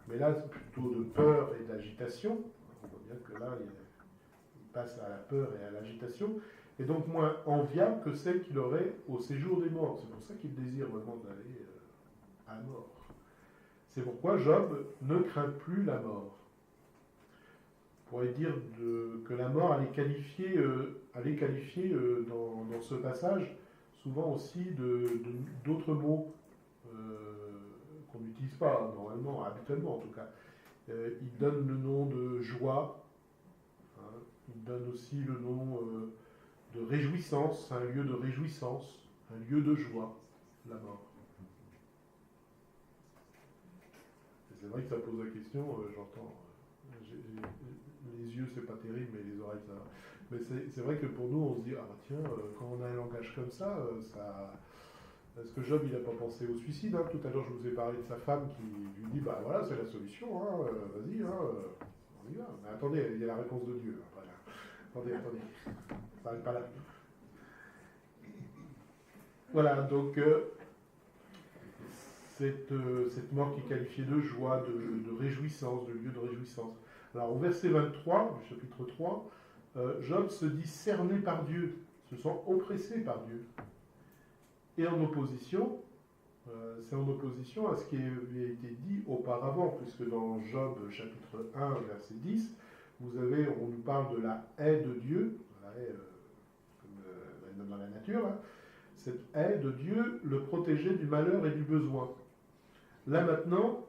mais là, c'est plutôt de peur et d'agitation. On voit bien que là, il passe à la peur et à l'agitation, et donc moins enviable que celle qu'il aurait au séjour des morts. C'est pour ça qu'il désire vraiment d'aller à la mort. C'est pourquoi Job ne craint plus la mort. On pourrait dire que la mort, elle est qualifiée dans ce passage, souvent aussi d'autres mots qu'on n'utilise pas normalement, habituellement en tout cas. Il donne le nom de joie, il donne aussi le nom de réjouissance, un lieu de réjouissance, un lieu de joie, la mort. c'est vrai que ça pose la question, j'entends. Les yeux, c'est pas terrible, mais les oreilles, ça va. Mais c'est vrai que pour nous, on se dit, ah bah tiens, quand on a un langage comme ça, Est-ce que Job, il n'a pas pensé au suicide, hein? Tout à l'heure, je vous ai parlé de sa femme qui lui dit, bah voilà, c'est la solution, hein, vas-y, hein, on y va. Mais attendez, il y a la réponse de Dieu. Après, là. Attendez, ça n'arrête pas là. Voilà, donc, cette mort qui est qualifiée de joie, de réjouissance, de lieu de réjouissance. Alors, au verset 23 du chapitre 3, Job se dit cerné par Dieu, se sent oppressé par Dieu. Et en opposition, c'est en opposition à ce qui avait été dit auparavant, puisque dans Job chapitre 1, verset 10, on nous parle de la haie de Dieu, la haie, comme dans la nature, hein. Cette haie de Dieu le protégeait du malheur et du besoin. Là maintenant,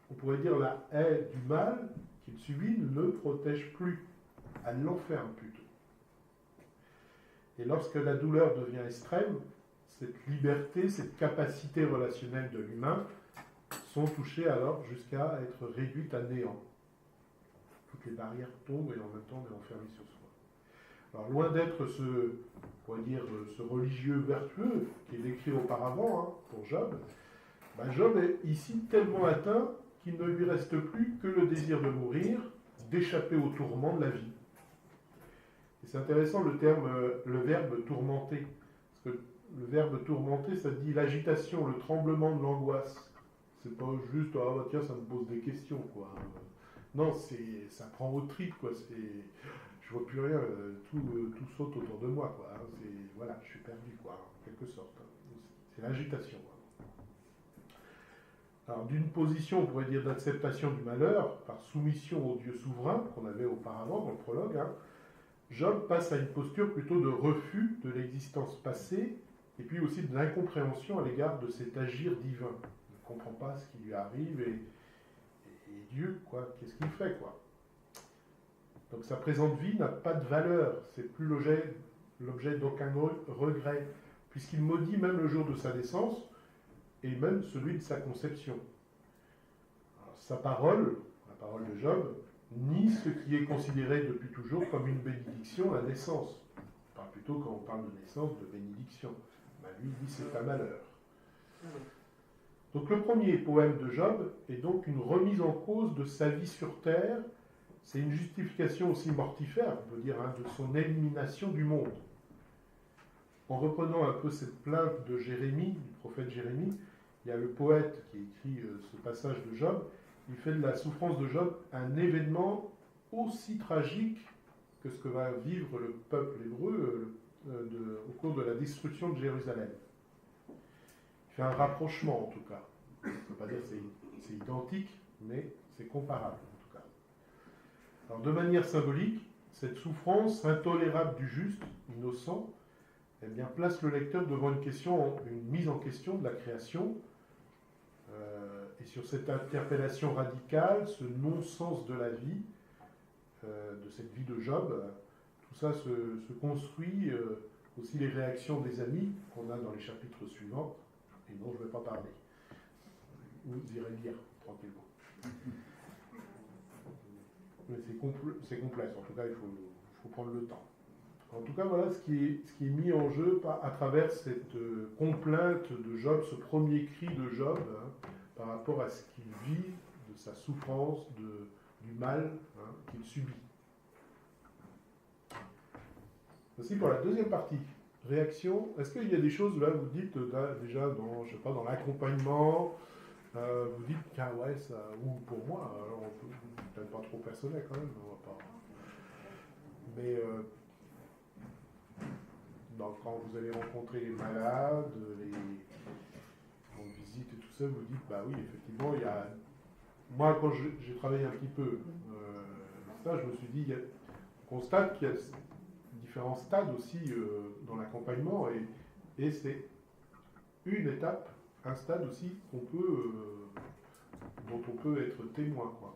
on pourrait dire la haie du mal qu'il subit ne le protège plus, elle l'enferme plutôt. Et lorsque la douleur devient extrême, cette liberté, cette capacité relationnelle de l'humain sont touchées alors jusqu'à être réduites à néant. Toutes les barrières tombent et en même temps on est enfermé sur soi. Alors loin d'être ce religieux vertueux qui est décrit auparavant, hein, pour Job, Job est ici tellement atteint qu'il ne lui reste plus que le désir de mourir, d'échapper au tourment de la vie. Et c'est intéressant le verbe tourmenter, parce que le verbe tourmenter, ça dit l'agitation, le tremblement de l'angoisse. C'est pas juste, ah bah tiens, ça me pose des questions, quoi. Non, ça prend aux tripes, quoi. Je vois plus rien, tout saute autour de moi, quoi. Voilà, je suis perdu, quoi, en quelque sorte. C'est l'agitation. Alors, d'une position, on pourrait dire, d'acceptation du malheur, par soumission au Dieu souverain, qu'on avait auparavant dans le prologue, hein, Job passe à une posture plutôt de refus de l'existence passée, et puis aussi de l'incompréhension à l'égard de cet agir divin. Il ne comprend pas ce qui lui arrive, et Dieu, quoi, qu'est-ce qu'il fait, quoi. Donc sa présente vie n'a pas de valeur, c'est plus l'objet d'aucun regret, puisqu'il maudit même le jour de sa naissance, et même celui de sa conception. Alors, sa parole, la parole de Job, nie ce qui est considéré depuis toujours comme une bénédiction, la naissance. On parle plutôt, quand on parle de naissance, de bénédiction. Lui dit c'est un malheur. Donc le premier poème de Job est donc une remise en cause de sa vie sur terre. C'est une justification aussi mortifère, on peut dire, hein, de son élimination du monde. En reprenant un peu cette plainte de Jérémie, du prophète Jérémie, il y a le poète qui écrit ce passage de Job, il fait de la souffrance de Job un événement aussi tragique que ce que va vivre le peuple hébreu au cours de la destruction de Jérusalem. Il fait un rapprochement en tout cas. On ne peut pas dire que c'est identique, mais c'est comparable en tout cas. Alors de manière symbolique, cette souffrance intolérable du juste, innocent, eh bien, place le lecteur devant une mise en question de la création, et sur cette interpellation radicale, ce non-sens de la vie, de cette vie de Job, tout ça se construit, aussi les réactions des amis qu'on a dans les chapitres suivants, et dont je ne vais pas parler. Vous irez lire tranquillement. Mais c'est complexe, en tout cas il faut prendre le temps. En tout cas, voilà ce qui est mis en jeu à travers cette complainte de Job, ce premier cri de Job, hein, par rapport à ce qu'il vit, de sa souffrance, du mal, hein, qu'il subit. Voici pour la deuxième partie. Réaction. Est-ce qu'il y a des choses, là, vous dites, déjà, dans l'accompagnement, vous dites, ah ouais, ça, ou pour moi, alors peut-être pas trop personnel quand même, on va pas. Mais quand vous allez rencontrer les malades, en visite et tout ça, vous dites, bah oui, effectivement, il y a. Moi, quand j'ai travaillé un petit peu ça, je me suis dit, on constate qu'il y a différents stades aussi dans l'accompagnement, et c'est une étape, un stade aussi dont on peut être témoin, quoi.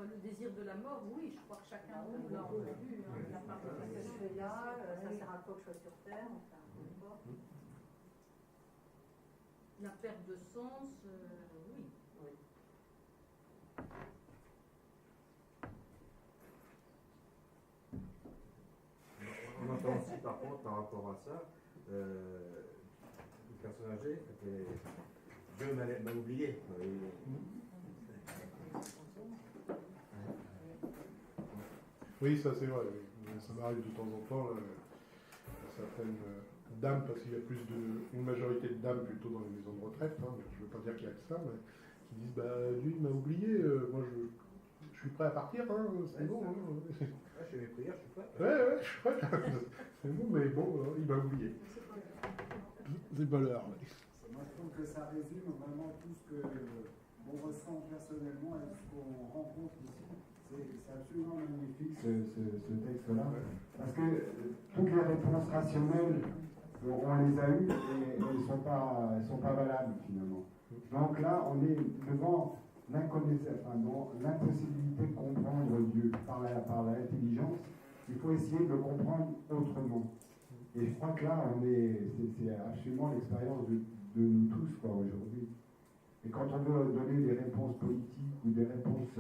Le désir de la mort, oui, je crois que chacun de nous l'a entendu. La part de ce que je fais là, ça sert à quoi que je sois sur Terre, enfin, peu importe. La perte de sens, oui. On entend aussi par contre par rapport à ça, le personne âgée, Dieu m'a oublié. Oui, ça c'est vrai. Ça m'arrive de temps en temps, certaines dames, parce qu'il y a une majorité de dames plutôt dans les maisons de retraite, hein, je ne veux pas dire qu'il y a que ça, mais qui disent Dieu il m'a oublié, moi je suis prêt à partir, hein, c'est bon. Hein. Je fais mes prières, je suis prêt. Ouais, je suis prêt. C'est bon, mais bon, il m'a oublié. C'est pas l'heure. Ouais. Moi je trouve que ça résume vraiment tout ce qu'on ressent personnellement et ce qu'on rencontre ici. C'est absolument magnifique ce texte-là. Parce que toutes les réponses rationnelles, on les a eues et elles ne sont pas valables finalement. Donc là, on est devant l'impossibilité de comprendre Dieu par l'intelligence. Il faut essayer de le comprendre autrement. Et je crois que là, c'est absolument l'expérience de nous tous aujourd'hui. Et quand on veut donner des réponses politiques ou des réponses,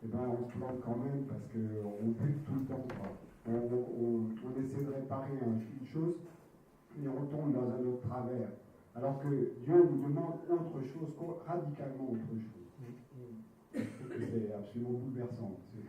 on se plante quand même parce qu'on bute tout le temps. On essaie de réparer une chose et on tombe dans un autre travers. Alors que Dieu nous demande autre chose, radicalement autre chose. Je trouve que c'est absolument bouleversant. C'est